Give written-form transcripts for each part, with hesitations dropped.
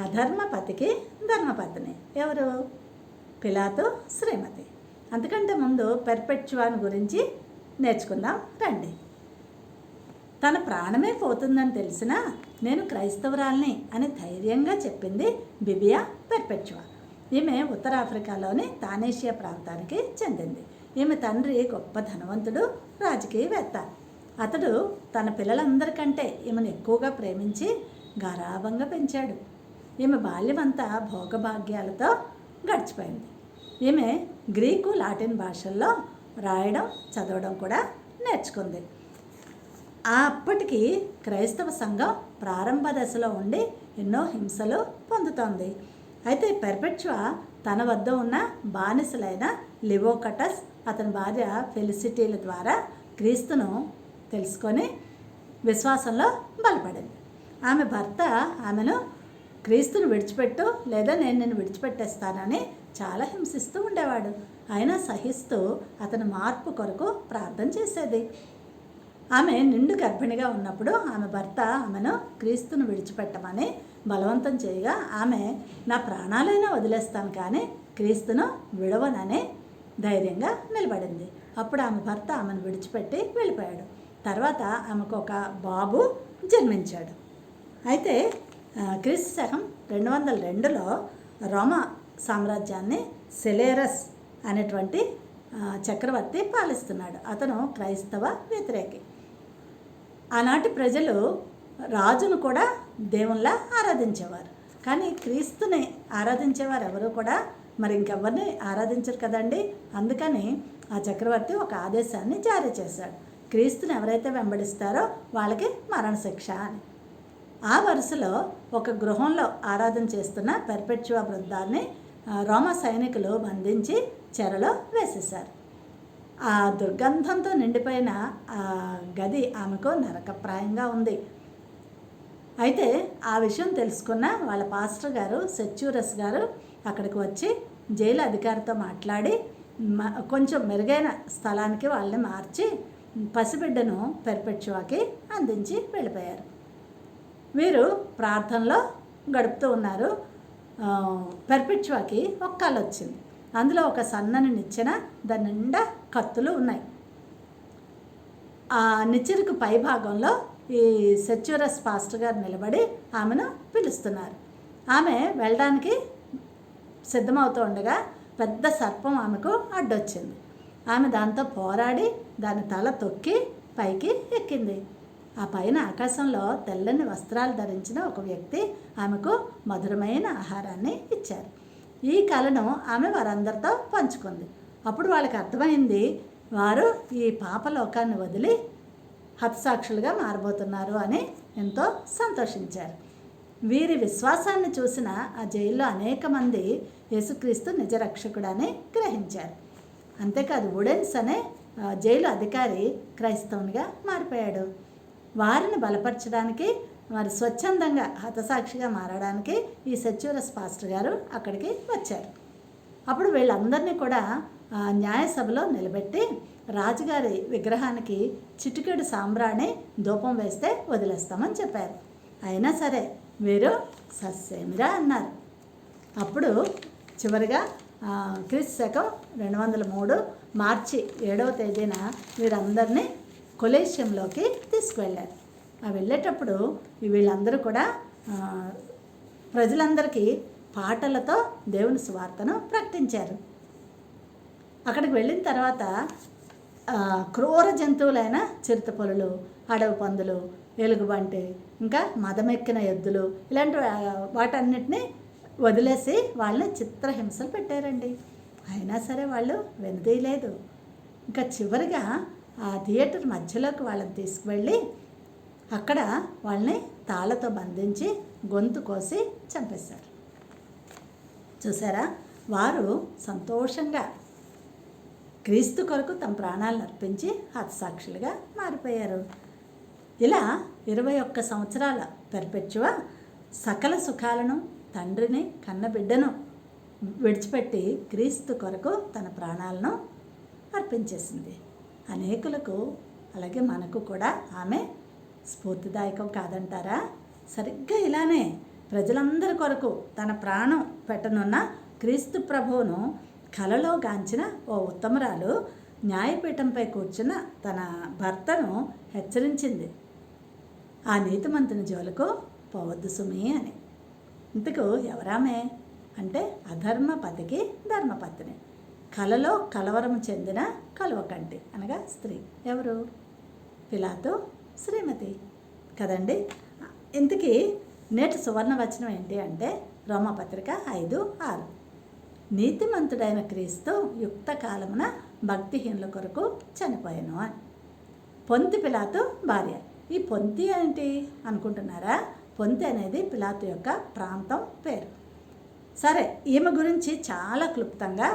అధర్మపతికి ధర్మపత్ని ఎవరు? పిలాతు శ్రీమతి. అంతకంటే ముందు పెర్పెచ్యువాని గురించి నేర్చుకుందాం రండి. తన ప్రాణమే పోతుందని తెలిసినా నేను క్రైస్తవురాల్ని అని ధైర్యంగా చెప్పింది బిబియా పెర్పెచ్యువా. ఈమె ఉత్తరాఫ్రికాలోని తానేషియా ప్రాంతానికి చెందింది. ఈమె తండ్రి గొప్ప ధనవంతుడు, రాజకీయవేత్త. అతడు తన పిల్లలందరికంటే ఈమెను ఎక్కువగా ప్రేమించి గారాబంగా పెంచాడు. ఈమె బాల్యమంతా భోగభాగ్యాలతో గడిచిపోయింది. ఈమె గ్రీకు, లాటిన్ భాషల్లో రాయడం, చదవడం కూడా నేర్చుకుంది. అప్పటికి క్రైస్తవ సంఘం ప్రారంభ దశలో ఉండి ఎన్నో హింసలు పొందుతోంది. అయితే పెర్పెచ్యువా తన వద్ద ఉన్న బానిసలైన లివోకటస్, అతని భార్య ఫెలిసిటీల ద్వారా క్రీస్తును తెలుసుకొని విశ్వాసంలో బలపడింది. ఆమె భర్త ఆమెను క్రీస్తును విడిచిపెట్టు లేదా నేను నిన్ను విడిచిపెట్టేస్తానని చాలా హింసిస్తూ ఉండేవాడు. అయినా సహిస్తూ అతని మార్పు కొరకు ప్రార్థన చేసేది. ఆమె నిండు గర్భిణిగా ఉన్నప్పుడు ఆమె భర్త ఆమెను క్రీస్తును విడిచిపెట్టమని బలవంతం చేయగా ఆమె నా ప్రాణాలైనా వదిలేస్తాను కానీ క్రీస్తును విడవనని ధైర్యంగా నిలబడింది. అప్పుడు ఆమె భర్త ఆమెను విడిచిపెట్టి వెళ్ళిపోయాడు. తర్వాత ఆమెకు ఒక బాబు జన్మించాడు. అయితే క్రీస్తు శకం 202లో రోమా సామ్రాజ్యాన్ని సెలేరస్ అనేటువంటి చక్రవర్తి పాలిస్తున్నాడు. అతను క్రైస్తవ వ్యతిరేకి. ఆనాటి ప్రజలు రాజును కూడా దేవుళ్ళ ఆరాధించేవారు. కానీ క్రీస్తుని ఆరాధించేవారు ఎవరు కూడా మరి ఇంకెవరిని ఆరాధించరు కదండి. అందుకని ఆ చక్రవర్తి ఒక ఆదేశాన్ని జారీ చేశాడు. క్రీస్తుని ఎవరైతే వెంబడిస్తారో వాళ్ళకి మరణశిక్ష అని. ఆ వరుసలో ఒక గృహంలో ఆరాధన చేస్తున్న పెర్పెచ్యువా బృందాన్ని రోమా సైనికులు బంధించి చెరలో వేసేశారు. ఆ దుర్గంధంతో నిండిపోయిన ఆ గది ఆమెకు నరకప్రాయంగా ఉంది. అయితే ఆ విషయం తెలుసుకున్న వాళ్ళ పాస్టర్ గారు సెచ్యూరస్ గారు అక్కడికి వచ్చి జైలు అధికారితో మాట్లాడి కొంచెం మెరుగైన స్థలానికి వాళ్ళని మార్చి పసిబిడ్డను పెర్పెచ్యువాకి అందించి వెళ్ళిపోయారు. వీరు ప్రార్థనలో గడుపుతూ ఉన్నారు. పెర్పెచ్యువాకి ఒక కల వచ్చింది. అందులో ఒక సన్నని నిచ్చెన, దాని నిండా కత్తులు ఉన్నాయి. ఆ నిచ్చెనకు పై భాగంలో ఈ సెచ్యూరస్ పాస్టర్ గారు నిలబడి ఆమెను పిలుస్తున్నారు. ఆమె వెళ్ళడానికి సిద్ధమవుతూ ఉండగా పెద్ద సర్పం ఆమెకు అడ్డొచ్చింది. ఆమె దాంతో పోరాడి దాని తల తొక్కి పైకి ఎక్కింది. ఆ పైన ఆకాశంలో తెల్లని వస్త్రాలు ధరించిన ఒక వ్యక్తి ఆమెకు మధురమైన ఆహారాన్ని ఇచ్చారు. ఈ కలను ఆమె వారందరితో పంచుకుంది. అప్పుడు వాళ్ళకి అర్థమైంది, వారు ఈ పాపలోకాన్ని వదిలి హతసాక్షులుగా మారబోతున్నారు అని ఎంతో సంతోషించారు. వీరి విశ్వాసాన్ని చూసిన ఆ జైల్లో అనేక మంది యేసుక్రీస్తు నిజరక్షకుడని గ్రహించారు. అంతేకాదు వుడెన్స్ అనే జైలు అధికారి క్రైస్తవునిగా మారిపోయాడు. వారిని బలపరచడానికి మరి స్వచ్ఛందంగా హతసాక్షిగా మారడానికి ఈ సెచ్యూరస్ పాస్టర్ గారు అక్కడికి వచ్చారు. అప్పుడు వీళ్ళందరినీ కూడా న్యాయసభలో నిలబెట్టి రాజుగారి విగ్రహానికి చిటికెడు సాంబ్రాణి ధూపం వేస్తే వదిలేస్తామని చెప్పారు. అయినా సరే వీరు సస్సేమిరా అన్నారు. అప్పుడు చివరిగా క్రీస్తు శకం 203 మార్చి 7వ తేదీన వీరందరినీ కొలేషియంలోకి తీసుకువెళ్ళారు. వెళ్ళేటప్పుడు వీళ్ళందరూ కూడా ప్రజలందరికీ పాటలతో దేవుని సువార్తను ప్రకటించారు. అక్కడికి వెళ్ళిన తర్వాత క్రూర జంతువులైన చిరుతపులులు, అడవి పందులు, ఎలుగుబంటి, ఇంకా మదమెక్కిన ఎద్దులు ఇలాంటి వాటన్నిటిని వదిలేసి వాళ్ళని చిత్రహింసలు పెట్టారండి. అయినా సరే వాళ్ళు వెనుదీయలేదు. ఇంకా చివరిగా ఆ థియేటర్ మధ్యలోకి వాళ్ళని తీసుకువెళ్ళి అక్కడ వాళ్ళని తాళ్ళతో బంధించి గొంతు కోసి చంపేశారు. చూసారా, వారు సంతోషంగా క్రీస్తు కొరకు తమ ప్రాణాలను అర్పించి హతసాక్షులుగా మారిపోయారు. ఇలా 21 సంవత్సరాల పెర్పెచ్యువా సకల సుఖాలను, తండ్రిని, కన్నబిడ్డను విడిచిపెట్టి క్రీస్తు కొరకు తన ప్రాణాలను అర్పించేసింది. అనేకులకు, అలాగే మనకు కూడా ఆమె స్ఫూర్తిదాయకం కాదంటారా? సరిగ్గా ఇలానే ప్రజలందరి కొరకు తన ప్రాణం పెట్టనున్న క్రీస్తు ప్రభువును కలలో గాంచిన ఓ ఉత్తమరాలు న్యాయపీఠంపై కూర్చున్న తన భర్తను హెచ్చరించింది, ఆ నీతిమంతుని జోలకు పోవద్దు సుమి అని. ఇంతకు ఎవరామే అంటే అధర్మపతికి ధర్మపత్ని, కలలో కలవరము చెందిన కలువకంటి అనగా స్త్రీ. ఎవరు? పిలాతు శ్రీమతి కదండి. ఇంతకీ నేటి సువర్ణ వచనం ఏంటి అంటే రోమపత్రిక 5:6. నీతిమంతుడైన క్రీస్తు యుక్త కాలమున భక్తిహీనుల కొరకు చనిపోయాను అని. పొంతి పిలాతు భార్య. ఈ పొంతి ఏంటి అనుకుంటున్నారా? పొంతి అనేది పిలాతు యొక్క ప్రాంతం పేరు. సరే, ఈమె గురించి చాలా క్లుప్తంగా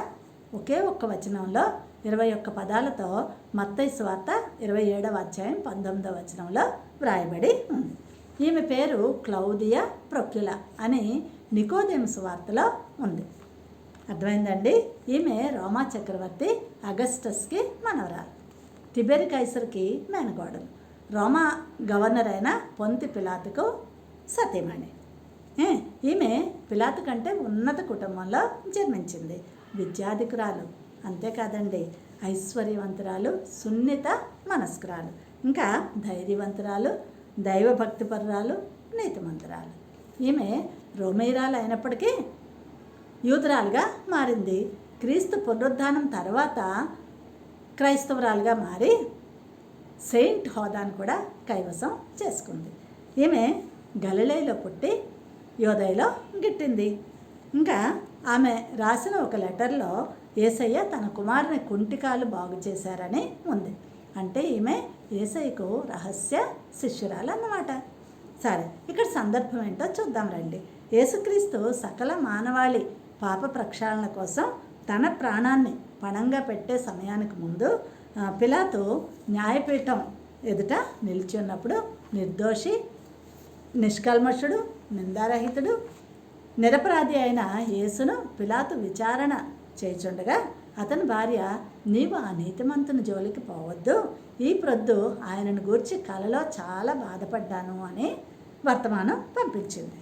ఒకే ఒక్క వచనంలో 21 పదాలతో మత్తయి సువార్త 27వ అధ్యాయం 19వ వచనంలో వ్రాయబడి ఉంది. ఈమె పేరు క్లౌదియా ప్రొక్యులా అని నికోదేము సువార్తలో ఉంది. అర్థమైందండి? ఈమె రోమా చక్రవర్తి అగస్టస్కి మనవరాలు, తిబెరి కైసర్కి మేనకోడలు, రోమా గవర్నర్ అయిన పొంతి పిలాతుకు సతీమణి. ఈమె పిలాతు కంటే ఉన్నత కుటుంబంలో జన్మించింది. విద్యాధికురాలు, అంతేకాదండి ఐశ్వర్యవంతురాలు, సున్నిత మనస్కురాలు, ఇంకా ధైర్యవంతురాలు, దైవభక్తిపరురాలు, నీతిమంతురాలు. ఈమె రోమేయురాలు అయినప్పటికీ యూదురాలుగా మారింది. క్రీస్తు పునరుద్ధానం తర్వాత క్రైస్తవురాలుగా మారి సెయింట్ హోదాను కూడా కైవసం చేసుకుంది. ఈమె గలిలయలో పుట్టి యోదయలో గిట్టింది. ఇంకా ఆమె రాసిన ఒక లెటర్లో యేసయ్య తన కుమారుని కుంటికాలు బాగు చేశారని ఉంది. అంటే ఈమె యేసయ్యకు రహస్య శిష్యురాలు అన్నమాట. సరే, ఇక్కడ సందర్భం ఏంటో చూద్దాం రండి. యేసుక్రీస్తు సకల మానవాళి పాప ప్రక్షాళన కోసం తన ప్రాణాన్ని పణంగా పెట్టే సమయానికి ముందు పిలాతు న్యాయపీఠం ఎదుట నిలిచి ఉన్నప్పుడు నిర్దోషి, నిష్కల్మషుడు, నిందారహితుడు, నిరపరాధి అయిన యేసును పిలాతు విచారణ చేయుచుండగా అతని భార్య, నీవు ఆ నీతిమంతుని జోలికి పోవద్దు, ఈ ప్రొద్దు ఆయనను గూర్చి కలలో చాలా బాధపడ్డాను అని వర్తమానం పంపించింది.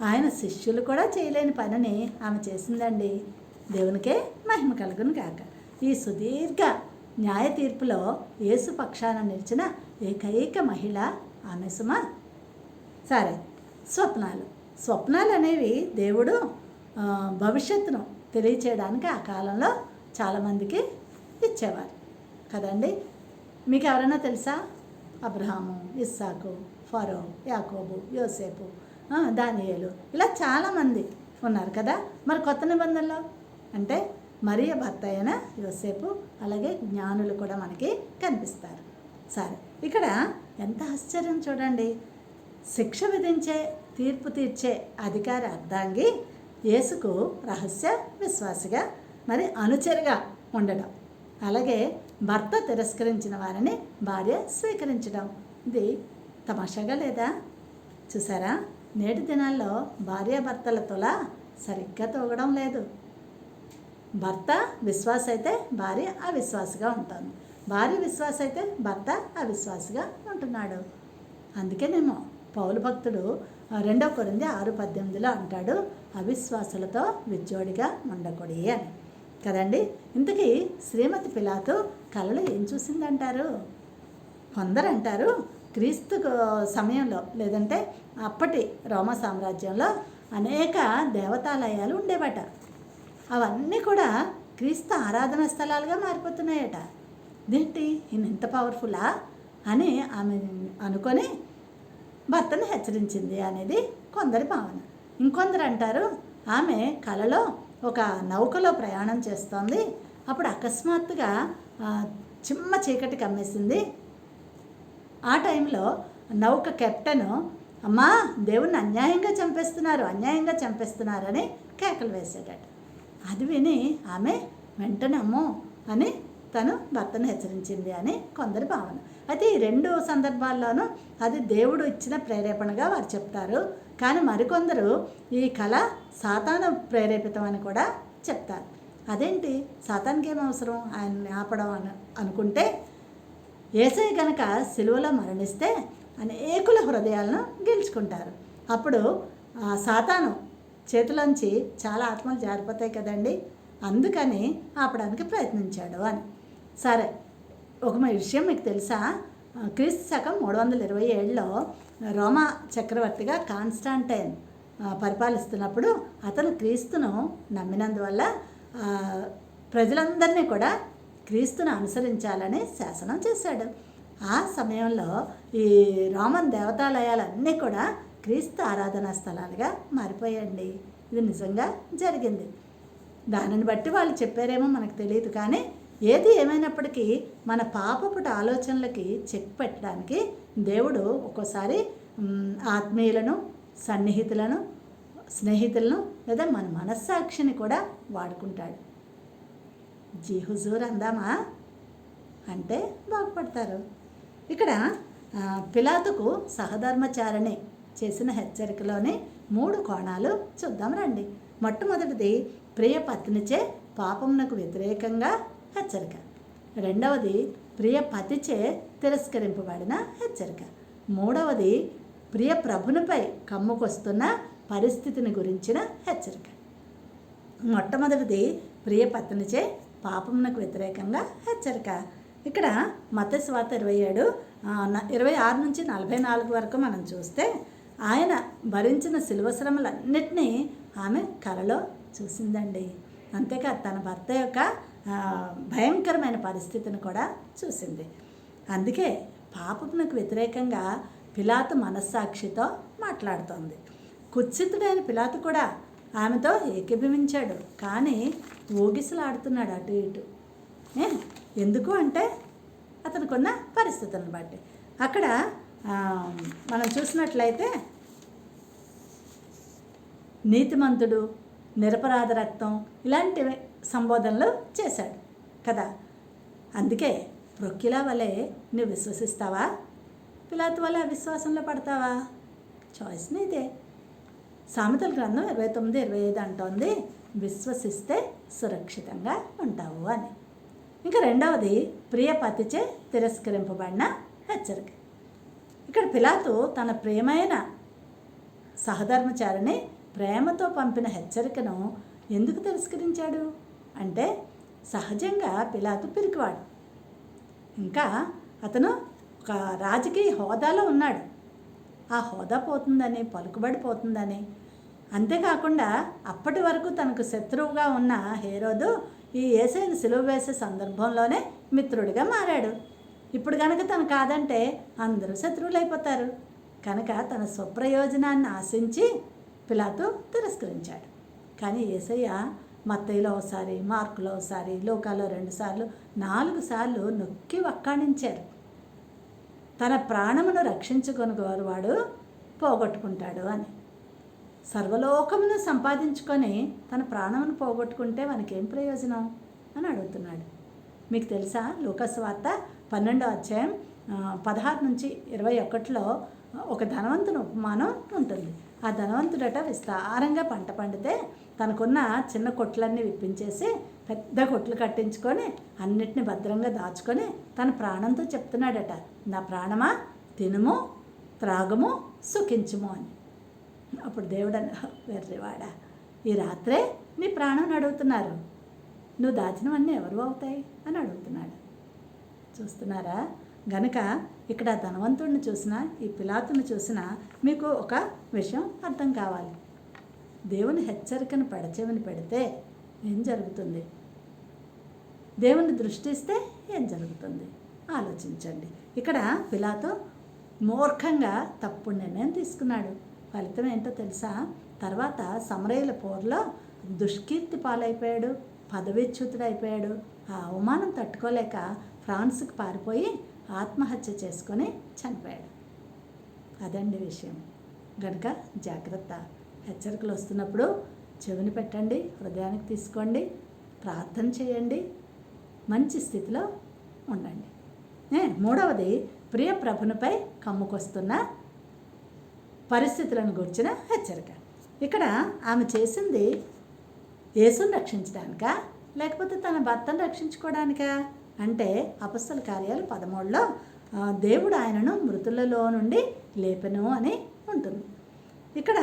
ఆయన శిష్యులు కూడా చేయలేని పనిని ఆమె చేసిందండి. దేవునికే మహిమ కలుగును కాక. ఈ సుదీర్ఘ న్యాయ తీర్పులో యేసు పక్షాన నిలిచిన ఏకైక మహిళ ఆమె సుమ. సరే, స్వప్నాలు అనేవి దేవుడు భవిష్యత్తును తెలియచేయడానికి ఆ కాలంలో చాలామందికి ఇచ్చేవారు కదండి. మీకు ఎవరైనా తెలుసా? అబ్రహాము, ఇస్సాకు, ఫరో, యాకోబు, యోసేపు, దానియేలు, ఇలా చాలామంది ఉన్నారు కదా. మరి కొత్త నిబంధనలో అంటే మరియ భర్త అయిన యోసేపు, అలాగే జ్ఞానులు కూడా మనకి కనిపిస్తారు. సరే, ఇక్కడ ఎంత ఆశ్చర్యం చూడండి. శిక్ష విధించే, తీర్పు తీర్చే అధికారి అర్ధాంగి యేసుకు రహస్య విశ్వాసిగా, మరి అనుచరిగా ఉండడం, అలాగే భర్త తిరస్కరించిన వారిని భార్య స్వీకరించడం. ఇది తమాషాగా లేదా? చూసారా, నేటి దినాల్లో భార్యాభర్తల తుల సరిగ్గా తూగడం లేదు. భర్త విశ్వాస అయితే భార్య అవిశ్వాసిగా ఉంటుంది, భార్య విశ్వాస అయితే భర్త అవిశ్వాసిగా ఉంటున్నాడు. అందుకేనేమో పౌలు భక్తుడు 2 కొరింథీ 6:18 అంటాడు, అవిశ్వాసులతో విజ్జోడిగా ఉండకూడదు అని కదండి. ఇంతకీ శ్రీమతి పిలాతు కలలో ఏం చూసిందంటారు? కొందరు అంటారు క్రీస్తు సమయంలో, లేదంటే అప్పటి రోమా సామ్రాజ్యంలో అనేక దేవతాలయాలు ఉండేవట. అవన్నీ కూడా క్రీస్తు ఆరాధన స్థలాలుగా మారిపోతున్నాయట. ఇదేంటి, ఈయన ఇంత పవర్ఫుల్లా అని ఆమె అనుకొని భర్తను హెచ్చరించింది అనేది కొందరి భావన. ఇంకొందరు అంటారు ఆమె కలలో ఒక నౌకలో ప్రయాణం చేస్తోంది, అప్పుడు అకస్మాత్తుగా చిమ్మ చీకటి కమ్మేసింది. ఆ టైంలో నౌక కెప్టెను, అమ్మా దేవుణ్ణి అన్యాయంగా చంపేస్తున్నారు అని కేకలు వేసాడట. అది విని ఆమె వెంటనే అమ్మో అని తను భర్తను హెచ్చరించింది అని కొందరి భావన. అయితే ఈ 2 సందర్భాల్లోనూ అది దేవుడు ఇచ్చిన ప్రేరేపణగా వారు చెప్తారు. కానీ మరికొందరు ఈ కళ సాతాను ప్రేరేపితం అని కూడా చెప్తారు. అదేంటి, సాతానికి ఏం అవసరం ఆయన్ని ఆపడం అనుకుంటే, యేసయ్య కనుక సిలువలో మరణిస్తే అనేకుల హృదయాలను గెలుచుకుంటారు. అప్పుడు సాతాను చేతిలోంచి చాలా ఆత్మలు జారిపోతాయి కదండి, అందుకని ఆపడానికి ప్రయత్నించాడు అని. సరే, ఒక విషయం మీకు తెలుసా? క్రీస్తు శకం 327లో రోమా చక్రవర్తిగా కాన్స్టాంటైన్ పరిపాలిస్తున్నప్పుడు అతను క్రీస్తును నమ్మినందువల్ల ప్రజలందరినీ కూడా క్రీస్తును అనుసరించాలని శాసనం చేశాడు. ఆ సమయంలో ఈ రోమన్ దేవతాలయాలన్నీ కూడా క్రీస్తు ఆరాధనా స్థలాలుగా మారిపోయాయండి. ఇది నిజంగా జరిగింది. దానిని బట్టి వాళ్ళు చెప్పారేమో మనకు తెలియదు, కానీ ఏది ఏమైనప్పటికీ మన పాపపుట ఆలోచనలకి చెక్ పెట్టడానికి దేవుడు ఒక్కోసారి ఆత్మీయులను, సన్నిహితులను, స్నేహితులను లేదా మన మనస్సాక్షిని కూడా వాడుకుంటాడు. జీ హుజూర్ అందామా అంటే బాగుపడతారు. ఇక్కడ పిలాతుకు సహధర్మచారిణి చేసిన హెచ్చరికలోని 3 కోణాలు చూద్దాం రండి. మొట్టమొదటిది ప్రియ పత్నిచే పాపమునకు వ్యతిరేకంగా హెచ్చరిక. రెండవది ప్రియ పతిచే తిరస్కరింపబడిన హెచ్చరిక. మూడవది ప్రియ ప్రభునిపై కమ్ముకొస్తున్న పరిస్థితిని గురించిన హెచ్చరిక. మొట్టమొదటిది ప్రియ పత్నిచే పాపమునకు వ్యతిరేకంగా హెచ్చరిక. ఇక్కడ మత్తయి సువార్త 26 నుంచి 44 వరకు మనం చూస్తే ఆయన భరించిన శిలువ శ్రమలన్నిటినీ ఆమె కలలో చూసిందండి. అంతేకాదు తన భర్త యొక్క భయంకరమైన పరిస్థితిని కూడా చూసింది. అందుకే పాపమునకు వ్యతిరేకంగా పిలాతు మనస్సాక్షితో మాట్లాడుతోంది. కుత్సితుడైన పిలాతు కూడా ఆమెతో ఏకీభవించాడు, కానీ ఊగిసలాడుతున్నాడు అటు ఇటు. ఎందుకు అంటే అతనుకున్న పరిస్థితులను బట్టి. అక్కడ మనం చూసినట్లయితే నీతిమంతుడు, నిరపరాధ రక్తం ఇలాంటి సంబోధనలు చేశాడు కదా. అందుకే ప్రొక్కిలా వలె నువ్వు విశ్వసిస్తావా, పిలాతు వల్ల అవిశ్వాసంలో పడతావా? చాయిస్ నీదే. సామెతల గ్రంథం 29:25 అంటోంది, విశ్వసిస్తే సురక్షితంగా ఉంటావు అని. ఇంకా రెండవది ప్రియ పతిచే తిరస్కరింపబడిన హెచ్చరిక. ఇక్కడ పిలాతు తన ప్రియమైన సహధర్మచారిని ప్రేమతో పంపిన హెచ్చరికను ఎందుకు తిరస్కరించాడు అంటే సహజంగా పిలాతు పిరికివాడు. ఇంకా అతను ఒక రాజకీయ హోదాలో ఉన్నాడు. ఆ హోదా పోతుందని, పలుకుబడి పోతుందని, అంతేకాకుండా అప్పటి వరకు తనకు శత్రువుగా ఉన్న హేరోదు ఈ యేసుని సిలువ వేసే సందర్భంలోనే మిత్రుడిగా మారాడు. ఇప్పుడు కనుక తను కాదంటే అందరూ శత్రువులైపోతారు. కనుక తన స్వప్రయోజనాన్ని ఆశించి పిలాతు తిరస్కరించాడు. కానీ యేసయ్య మత్తయిలో ఒకసారి, మార్కులో ఒకసారి, లూకాలో 2 సార్లు, 4 సార్లు నొక్కి వక్కాణించారు. తన ప్రాణమును రక్షించుకొనివాడు పోగొట్టుకుంటాడు అని. సర్వలోకమును సంపాదించుకొని తన ప్రాణమును పోగొట్టుకుంటే మనకేం ప్రయోజనం అని అడుగుతున్నాడు. మీకు తెలుసా, లూకా సువార్త 12వ అధ్యాయం 16 నుంచి 21లో ఒక ధనవంతుని ఉపమానం ఉంటుంది. ఆ ధనవంతుడట విస్తారంగా పంట పండితే తనకున్న చిన్న కొట్లన్నీ విప్పించేసి పెద్ద కొట్లు కట్టించుకొని అన్నిటిని భద్రంగా దాచుకొని తన ప్రాణంతో చెప్తున్నాడట, నా ప్రాణమా తినుము, త్రాగుము, సుఖించుము అని. అప్పుడు దేవుడు వెర్రివాడా, ఈ రాత్రే నీ ప్రాణం అడుగుతున్నారు, నువ్వు దాచినవన్నీ ఎవరు అవుతాయి అని అడుగుతున్నాడు. చూస్తున్నారా? గనుక ఇక్కడ ధనవంతుడిని చూసినా, ఈ పిలాతుని చూసినా మీకు ఒక విషయం అర్థం కావాలి. దేవుని హెచ్చరికను పెడచెవిని పెడితే ఏం జరుగుతుంది? దేవుని దృష్టిస్తే ఏం జరుగుతుంది? ఆలోచించండి. ఇక్కడ పిలాతు మూర్ఖంగా తప్పుడు నిర్ణయం తీసుకున్నాడు. ఫలితం ఏంటో తెలుసా? తర్వాత సమరయుల పోరులో దుష్కీర్తి పాలైపోయాడు, పదవిచ్యుతుడైపోయాడు. ఆ అవమానం తట్టుకోలేక ఫ్రాన్స్కి పారిపోయి ఆత్మహత్య చేసుకొని చనిపోయాడు. అదండి విషయం. కనుక జాగ్రత్త. హెచ్చరికలు వస్తున్నప్పుడు చెవిని పెట్టండి, హృదయానికి తీసుకోండి, ప్రార్థన చేయండి, మంచి స్థితిలో ఉండండి. మూడవది ప్రియ ప్రభునిపై కమ్ముకొస్తున్న పరిస్థితులను గురించిన హెచ్చరిక. ఇక్కడ ఆమె చేసింది యేసుని రక్షించడానికా లేకపోతే తన భర్తను రక్షించుకోవడానికా అంటే అపొస్తలుల కార్యాలు 13లో దేవుడు ఆయనను మృతులలో నుండి లేపెను అని ఉంటుంది. ఇక్కడ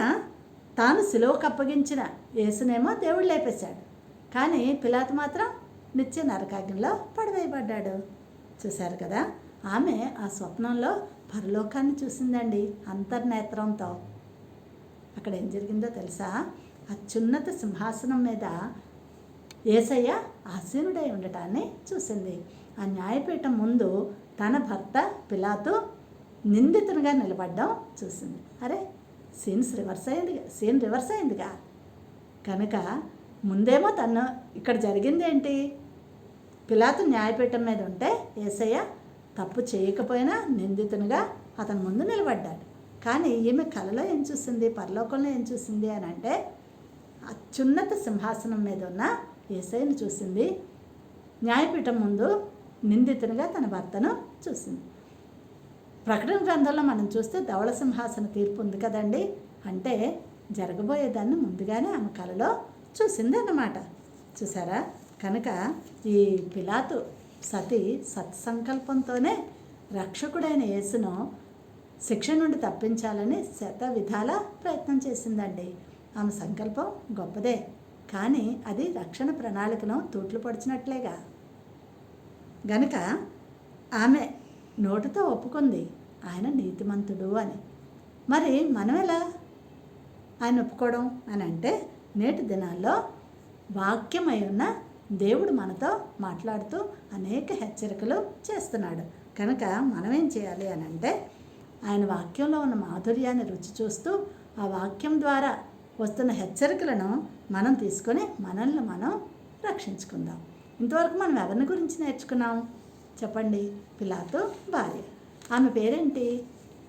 తాను సిలువకు అప్పగించిన యేసునేమో దేవుడు లేపేశాడు, కానీ పిలాతు మాత్రం నిత్య నరకాగ్నిలో పడవేయబడ్డాడు. చూశారు కదా, ఆమె ఆ స్వప్నంలో పరలోకాన్ని చూసిందండి అంతర్నేత్రంతో. అక్కడ ఏం జరిగిందో తెలుసా? అత్యున్నత సింహాసనం మీద యేసయ్య ఆసీనుడై ఉండటాన్ని చూసింది. ఆ న్యాయపీఠం ముందు తన భర్త పిలాతు నిందితునిగా నిలబడ్డం చూసింది. అరే, సీన్ రివర్స్ అయిందిగా. కనుక ముందేమో తను ఇక్కడ జరిగింది ఏంటి? పిలాతు న్యాయపీఠం మీద ఉంటే యేసయ్య తప్పు చేయకపోయినా నిందితునిగా అతని ముందు నిలబడ్డాడు. కానీ ఈమె కలలో ఏం చూసింది, పరలోకంలో ఏం చూసింది అని అంటే అత్యున్నత సింహాసనం మీద ఉన్న యేసయ్యను చూసింది. న్యాయపీఠం ముందు నిందితునిగా తన భర్తను చూసింది. ప్రకటన గ్రంథంలో మనం చూస్తే ధవళ సింహాసన తీర్పు ఉంది కదండి. అంటే జరగబోయేదాన్ని ముందుగానే ఆమె కలలో చూసింది అన్నమాట. చూసారా? కనుక ఈ పిలాతు సతి సత్సంకల్పంతోనే రక్షకుడైన యేసును శిక్ష నుండి తప్పించాలని శత విధాల ప్రయత్నం చేసిందండి. ఆమె సంకల్పం గొప్పదే, కానీ అది రక్షణ ప్రణాళికను తూట్లు పొడిచినట్లేగా. గనుక ఆమె నోటితో ఒప్పుకుంది ఆయన నీతిమంతుడు అని. మరి మనం ఎలా ఆయన ఒప్పుకోవడం అని అంటే, నేటి దినాల్లో వాక్యమై ఉన్న దేవుడు మనతో మాట్లాడుతూ అనేక హెచ్చరికలు చేస్తున్నాడు. కనుక మనం ఏం చేయాలి అని అంటే, ఆయన వాక్యంలో ఉన్న మాధుర్యాన్ని రుచి చూస్తూ ఆ వాక్యం ద్వారా వస్తున్న హెచ్చరికలను మనం తీసుకొని మనల్ని మనం రక్షించుకుందాం. ఇంతవరకు మనం ఎవరిని గురించి నేర్చుకున్నాం చెప్పండి? పిలాతు భార్య. ఆమె పేరేంటి?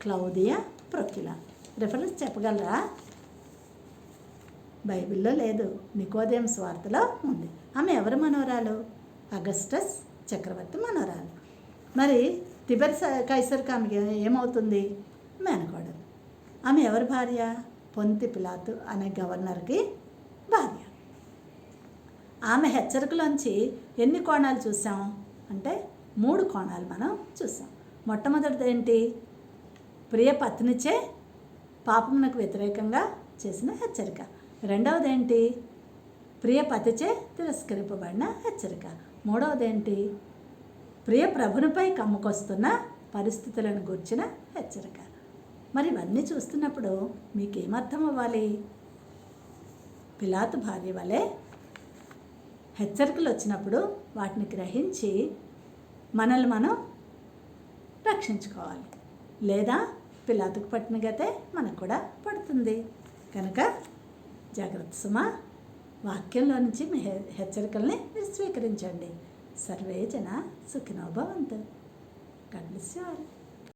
క్లౌదియా ప్రొక్యులా. రిఫరెన్స్ చెప్పగలరా? బైబిల్లో లేదు, నికోదేము స్వార్థలో ఉంది. ఆమె ఎవరి మనోరాలు? అగస్టస్ చక్రవర్తి మనోరాలు. మరి తిబెర్ కైసర్కి ఆమె ఏమవుతుంది? మేనకోడలు. ఆమె ఎవరి భార్య? పొంతి పిలాతు అనే గవర్నర్కి భార్య. ఆమె హెచ్చరికలోంచి ఎన్ని కోణాలు చూసాం అంటే 3 కోణాలు మనం చూసాం. మొట్టమొదటిది ఏంటి? ప్రియ పత్నిచే పాపమునకు వ్యతిరేకంగా చేసిన హెచ్చరిక. రెండవది ఏంటి? ప్రియ పతిచే తిరస్కరింపబడిన హెచ్చరిక. మూడవది ఏంటి? ప్రియ ప్రభునిపై కమ్ముకొస్తున్న పరిస్థితులను గూర్చిన హెచ్చరిక. మరి ఇవన్నీ చూస్తున్నప్పుడు మీకేమర్థం అవ్వాలి? పిలాతు భార్య వలె హెచ్చరికలు వచ్చినప్పుడు వాటిని గ్రహించి మనల్ని మనం రక్షించుకోవాలి. లేదా పిలాతుకు పట్టిన గతే మనకు కూడా పడుతుంది. కనుక జాగ్రత్త సుమా. వాక్యంలో నుంచి మీ హెచ్చరికల్ని స్వీకరించండి. సర్వే జన సుఖినో భవంతు. God bless you all.